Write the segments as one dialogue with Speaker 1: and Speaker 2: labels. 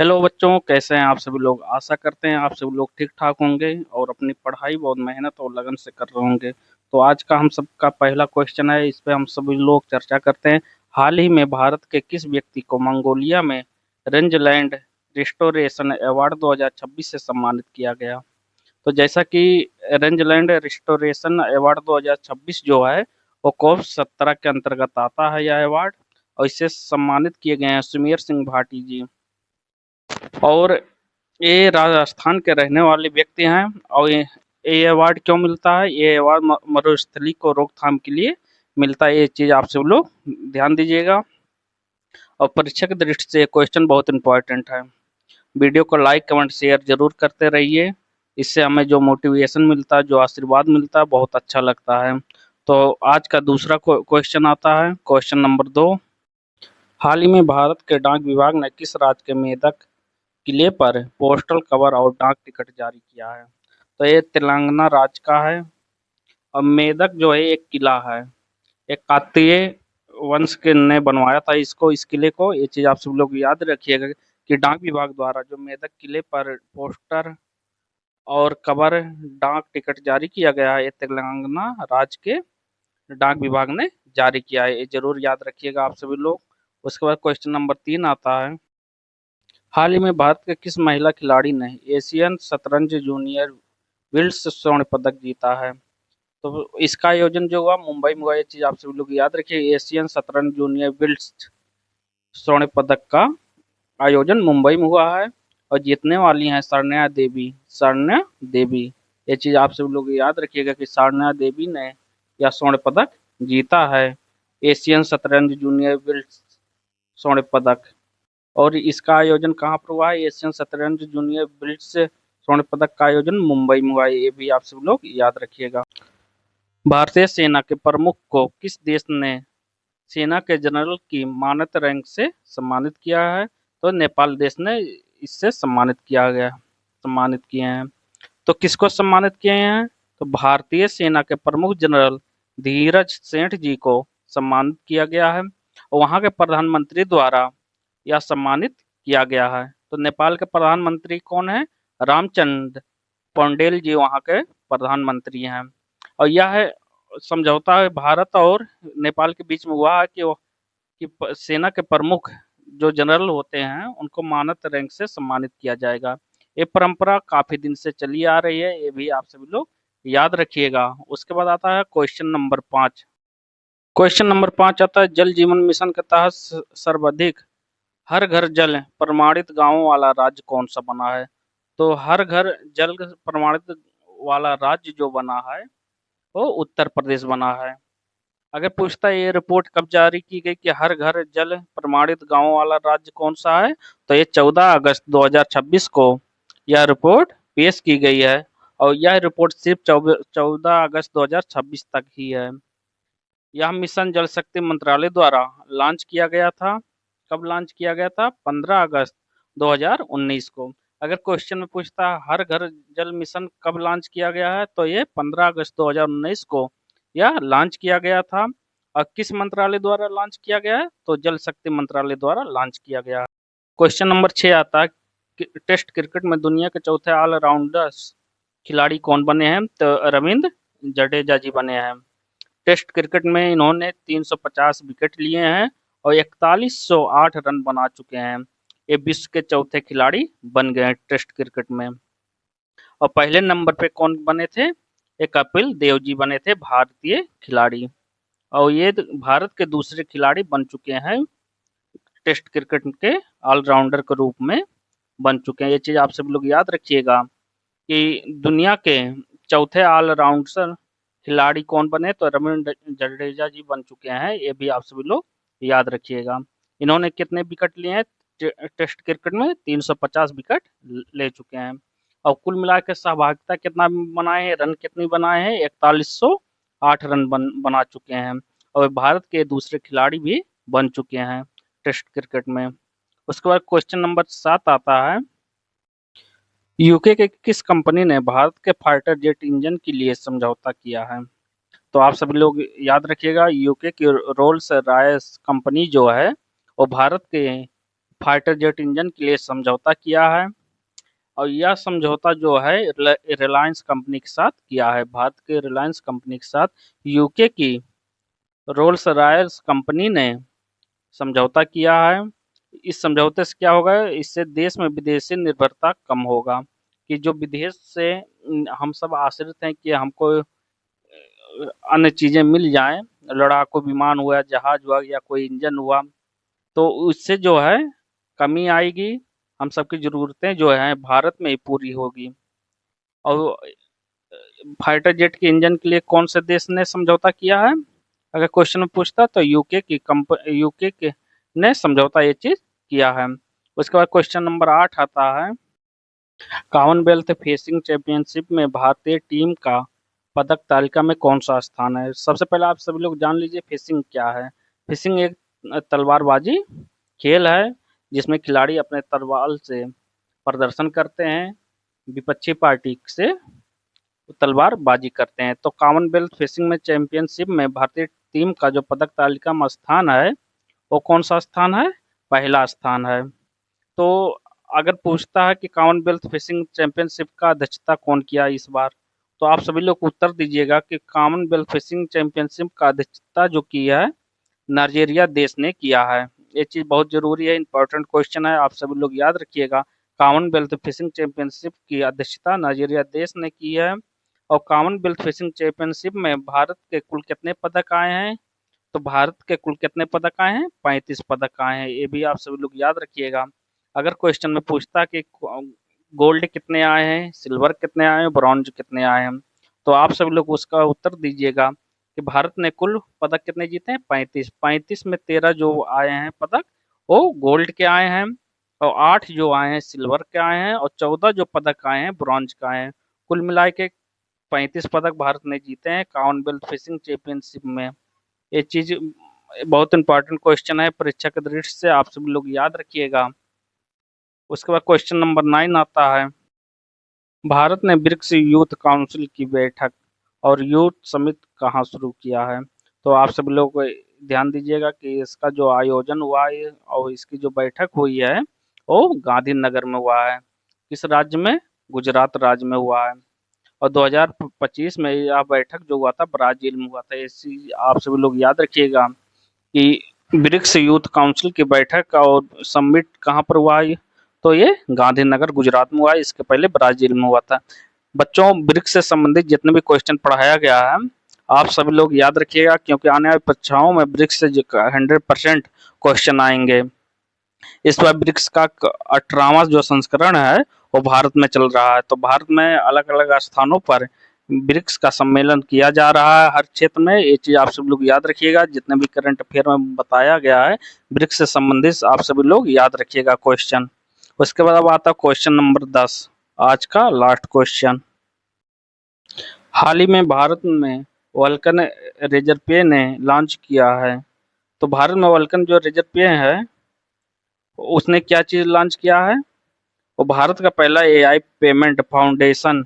Speaker 1: Hello बच्चों, कैसे हैं आप सभी लोग। आशा करते हैं आप सभी लोग ठीक ठाक होंगे और अपनी पढ़ाई बहुत मेहनत और लगन से कर रहे होंगे। तो आज का हम सबका पहला क्वेश्चन है, इस पे हम सभी लोग चर्चा करते हैं। हाल ही में भारत के किस व्यक्ति को मंगोलिया में रेंजलैंड रिस्टोरेशन अवार्ड 2026 से सम्मानित किया गया। तो जैसा कि रेंजलैंड रिस्टोरेशन अवार्ड 2026 जो है वो कोप 17 के अंतर्गत आता है यह अवार्ड। और इससे सम्मानित किए गए हैं सुमेर सिंह भाटी जी। और ये राजस्थान के रहने वाले व्यक्ति हैं। और ये अवार्ड क्यों मिलता है, ये अवार्ड मरुस्थली को रोकथाम के लिए मिलता है। ये चीज़ आप सब लोग ध्यान दीजिएगा। और परीक्षा की दृष्टि से क्वेश्चन बहुत इंपॉर्टेंट है। वीडियो को लाइक कमेंट शेयर जरूर करते रहिए। इससे हमें जो मोटिवेशन मिलता है, जो आशीर्वाद मिलता है, बहुत अच्छा लगता है। तो आज का दूसरा क्वेश्चन आता है, क्वेश्चन नंबर 2। हाल ही में भारत के डाक विभाग ने किस राज्य के मेदक किले पर पोस्टल कवर और डाक टिकट जारी किया है। तो ये तेलंगाना राज्य का है। और मेदक जो है एक किला है, एक काकतीय वंश के ने बनवाया था इसको, इस किले को। ये चीज आप सब लोग याद रखिएगा कि डाक विभाग द्वारा जो मेदक किले पर पोस्टर और कवर डाक टिकट जारी किया गया है, ये तेलंगाना राज्य के डाक विभाग ने जारी किया है। ये जरूर याद रखिएगा आप सभी लोग। उसके बाद क्वेश्चन नंबर 3 आता है। हाल ही में भारत के किस महिला खिलाड़ी ने एशियन शतरंज जूनियर विल्स स्वर्ण पदक जीता है। तो इसका आयोजन जो हुआ मुंबई में हुआ। ये चीज आप सभी लोग याद रखिए, एशियन शतरंज जूनियर विल्स स्वर्ण पदक का आयोजन मुंबई में हुआ है। और जीतने वाली हैं सरन्या देवी। सरन्या देवी, ये चीज आप सभी लोग याद रखिएगा कि सरन्या देवी ने यह स्वर्ण पदक जीता है, एशियन शतरंज जूनियर विल्स स्वर्ण पदक। और इसका आयोजन कहाँ पर हुआ है, एशियन शतरंज जूनियर ब्रिट्स स्वर्ण पदक का आयोजन मुंबई में हुआ है। ये भी आप सब लोग याद रखिएगा। भारतीय सेना के प्रमुख को किस देश ने सेना के जनरल की मानद रैंक से सम्मानित किया है। तो नेपाल देश ने इससे सम्मानित किए हैं। तो किसको सम्मानित किए हैं, तो भारतीय सेना के प्रमुख जनरल धीरज सेठ जी को सम्मानित किया गया है। और वहाँ के प्रधानमंत्री द्वारा यह सम्मानित किया गया है। तो नेपाल के प्रधानमंत्री कौन है, रामचंद्र पौंडेल जी वहाँ के प्रधानमंत्री हैं। और यह समझौता भारत और नेपाल के बीच में हुआ है कि सेना के प्रमुख जो जनरल होते हैं उनको मानद रैंक से सम्मानित किया जाएगा। ये परंपरा काफी दिन से चली आ रही है, ये भी आप सभी लोग याद रखिएगा। उसके बाद आता है क्वेश्चन नंबर 5। क्वेश्चन नंबर 5 आता है, जल जीवन मिशन के तहत सर्वाधिक हर घर जल प्रमाणित गांवों वाला राज्य कौन सा बना है। तो हर घर जल प्रमाणित वाला राज्य जो बना है वो उत्तर प्रदेश बना है। अगर पूछता है ये रिपोर्ट कब जारी की गई कि हर घर जल प्रमाणित गांवों वाला राज्य कौन सा है, तो ये 14 अगस्त 2026 को यह रिपोर्ट पेश की गई है। और यह रिपोर्ट सिर्फ 14 अगस्त 2026 तक ही है। यह मिशन जल शक्ति मंत्रालय द्वारा लॉन्च किया गया था। कब लॉन्च किया गया था, 15 अगस्त 2019 को। अगर क्वेश्चन में पूछता है हर घर जल मिशन कब लॉन्च किया गया है, तो ये 15 अगस्त 2019 को यह लॉन्च किया गया था। और किस मंत्रालय द्वारा लॉन्च किया गया है, तो जल शक्ति मंत्रालय द्वारा लॉन्च किया गया है। क्वेश्चन नंबर 6 आता है, टेस्ट क्रिकेट में दुनिया के चौथे ऑलराउंडर्स खिलाड़ी कौन बने हैं। तो रविंद्र जडेजा जी बने हैं। टेस्ट क्रिकेट में इन्होंने 350 विकेट लिए हैं और 4108 रन बना चुके हैं। ये विश्व के चौथे खिलाड़ी बन गए हैं टेस्ट क्रिकेट में। और पहले नंबर पे कौन बने थे, ये कपिल देव जी बने थे, भारतीय खिलाड़ी। और ये भारत के दूसरे खिलाड़ी बन चुके हैं टेस्ट क्रिकेट के ऑलराउंडर के रूप में बन चुके हैं। ये चीज आप सब लोग याद रखिएगा कि दुनिया के चौथे ऑलराउंडर खिलाड़ी कौन बने, तो रविंद्र जडेजा जी बन चुके हैं। ये भी आप सभी लोग याद रखिएगा। इन्होंने कितने विकेट लिए हैं टेस्ट क्रिकेट में, 350 विकेट ले चुके हैं। और कुल मिला के सहभागिता कितना बनाए हैं, रन कितनी बनाए हैं, 4108 रन बना चुके हैं। और भारत के दूसरे खिलाड़ी भी बन चुके हैं टेस्ट क्रिकेट में। उसके बाद क्वेश्चन नंबर 7 आता है, यूके के किस कंपनी ने भारत के फाइटर जेट इंजन के लिए समझौता किया है। तो आप सभी लोग याद रखिएगा, यूके की रोल्स रॉयस कंपनी जो है वो भारत के फाइटर जेट इंजन के लिए समझौता किया है। और यह समझौता जो है रिलायंस कंपनी के साथ किया है, भारत के रिलायंस कंपनी के साथ यूके की रोल्स रॉयस कंपनी ने समझौता किया है। इस समझौते से क्या होगा, इससे देश में विदेशी निर्भरता कम होगा, कि जो विदेश से हम सब आश्रित हैं कि हमको अन्य चीजें मिल जाएं, लड़ाकू विमान हुआ, जहाज हुआ या कोई इंजन हुआ, तो उससे जो है कमी आएगी। हम सबकी जरूरतें जो हैं भारत में ही पूरी होगी। और फाइटर जेट के इंजन के लिए कौन से देश ने समझौता किया है, अगर क्वेश्चन में पूछता तो यूके के ने समझौता ये चीज किया है। उसके बाद क्वेश्चन नंबर 8 आता है, कॉमनवेल्थ फेसिंग चैंपियनशिप में भारतीय टीम का पदक तालिका में कौन सा स्थान है। सबसे पहले आप सभी लोग जान लीजिए फेसिंग क्या है। फेसिंग एक तलवारबाजी खेल है जिसमें खिलाड़ी अपने तलवार से प्रदर्शन करते हैं, विपक्षी पार्टी से तलवारबाजी करते हैं। तो कॉमनवेल्थ फेसिंग में चैंपियनशिप में भारतीय टीम का जो पदक तालिका में स्थान है वो कौन सा स्थान है, पहला स्थान है। तो अगर पूछता है कि कॉमनवेल्थ फिशिंग चैंपियनशिप का अध्यक्षता कौन किया इस बार, तो आप सभी लोग उत्तर दीजिएगा कि कॉमनवेल्थ फिशिंग चैंपियनशिप का अध्यक्षता जो किया है नाइजीरिया देश ने किया है। ये चीज बहुत जरूरी है, इंपॉर्टेंट क्वेश्चन है, आप सभी लोग याद रखिएगा। कॉमनवेल्थ फिशिंग चैंपियनशिप की अध्यक्षता नाइजीरिया देश ने की है। और कॉमनवेल्थ फिशिंग चैंपियनशिप में भारत के कुल कितने पदक आए हैं, तो भारत के कुल कितने पदक आए हैं, 35 पदक आए हैं। ये भी आप सभी लोग याद रखिएगा। अगर क्वेश्चन में पूछता कि गोल्ड कितने आए हैं, सिल्वर कितने आए हैं, ब्रॉन्ज कितने आए हैं, तो आप सभी लोग उसका उत्तर दीजिएगा कि भारत ने कुल पदक कितने जीते हैं, 35। 35 में 13 जो आए हैं पदक वो गोल्ड के आए हैं, और 8 जो आए हैं सिल्वर के आए हैं, और 14 जो पदक आए हैं ब्रॉन्ज का आए हैं। कुल मिला के 35 पदक भारत ने जीते हैं कॉमनवेल्थ फिशिंग चैंपियनशिप में। ये चीज बहुत इंपॉर्टेंट क्वेश्चन है, परीक्षा के दृष्टि से आप सभी लोग याद रखिएगा। उसके बाद क्वेश्चन नंबर 9 आता है, भारत ने ब्रिक्स यूथ काउंसिल की बैठक और यूथ समिट कहाँ शुरू किया है। तो आप सभी लोग ध्यान दीजिएगा कि इसका जो आयोजन हुआ है और इसकी जो बैठक हुई है वो गांधीनगर में हुआ है। किस राज्य में, गुजरात राज्य में हुआ है। और 2025 में यह बैठक जो हुआ था ब्राजील में हुआ था। इसी आप सभी लोग याद रखिएगा कि ब्रिक्स यूथ काउंसिल की बैठक और समिट कहाँ पर हुआ है, तो ये गांधीनगर गुजरात में हुआ है, इसके पहले ब्राजील में हुआ था। बच्चों ब्रिक्स से संबंधित जितने भी क्वेश्चन पढ़ाया गया है आप सभी लोग याद रखिएगा, क्योंकि आने वाली परीक्षाओं में ब्रिक्स से 100% क्वेश्चन आएंगे। इस बार ब्रिक्स का 18वां जो संस्करण है वो भारत में चल रहा है। तो भारत में अलग अलग स्थानों पर ब्रिक्स का सम्मेलन किया जा रहा है हर क्षेत्र में। ये चीज आप सब लोग याद रखिएगा, जितने भी करंट अफेयर में बताया गया है ब्रिक्स से संबंधित आप सभी लोग याद रखिएगा क्वेश्चन। उसके बाद अब आता है क्वेश्चन नंबर 10, आज का लास्ट क्वेश्चन। हाल ही में भारत में वल्कन रेजरपे ने लॉन्च किया है। तो भारत में वल्कन जो रेजरपे है उसने क्या चीज लॉन्च किया है, वो भारत का पहला AI payment foundation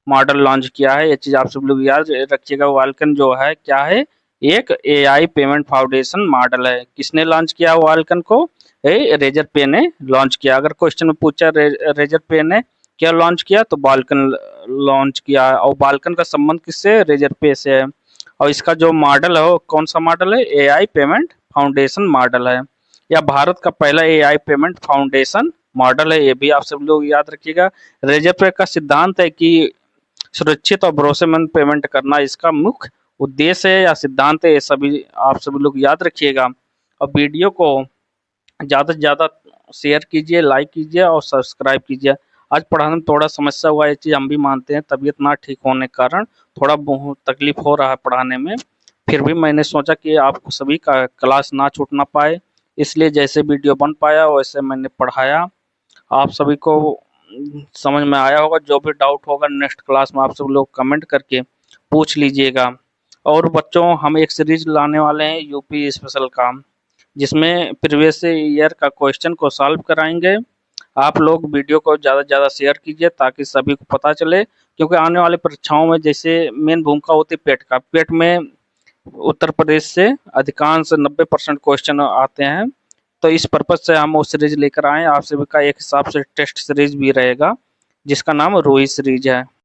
Speaker 1: model launch किया है। ये चीज आप सब लोग याद रखिएगा। वालकन जो है क्या है, एक एआई पेमेंट फाउंडेशन मॉडल है। किसने लॉन्च किया वालकन को, रेजर पे ने लॉन्च किया। अगर क्वेश्चन में पूछा रेजर पे ने क्या लॉन्च किया, तो बाल्कन लॉन्च किया है। और बाल्कन का संबंध किससे, रेजर पे से है। और इसका जो मॉडल है वो कौन सा मॉडल है, एआई पेमेंट फाउंडेशन मॉडल है। या भारत का पहला एआई पेमेंट फाउंडेशन मॉडल है, ये भी आप सब लोग याद रखिएगा। रेजर पे का सिद्धांत है कि सुरक्षित और भरोसेमंद पेमेंट करना इसका मुख्य उद्देश्य है या सिद्धांत है, ये सभी आप सभी लोग याद रखिएगा। और वीडियो को ज़्यादा से ज़्यादा शेयर कीजिए, लाइक कीजिए और सब्सक्राइब कीजिए। आज पढ़ाने में थोड़ा समस्या हुआ, ये चीज़ हम भी मानते हैं, तबीयत ना ठीक होने के कारण थोड़ा बहुत तकलीफ हो रहा है पढ़ाने में। फिर भी मैंने सोचा कि आपको सभी का क्लास ना छूटना पाए, इसलिए जैसे वीडियो बन पाया वैसे मैंने पढ़ाया। आप सभी को समझ में आया होगा। जो भी डाउट होगा नेक्स्ट क्लास में आप सब लोग कमेंट करके पूछ लीजिएगा। और बच्चों हम एक सीरीज लाने वाले हैं यूपी स्पेशल का, जिसमें प्रीवियस ईयर का क्वेश्चन को सॉल्व कराएंगे। आप लोग वीडियो को ज़्यादा से ज़्यादा शेयर कीजिए ताकि सभी को पता चले, क्योंकि आने वाली परीक्षाओं में जैसे मेन भूमिका होती है पेट का, पेट में उत्तर प्रदेश से अधिकांश 90% क्वेश्चन आते हैं तो इस पर्पज से हम वो सीरीज लेकर आए आप सभी का एक हिसाब से टेस्ट सीरीज भी रहेगा जिसका नाम रूही सीरीज है।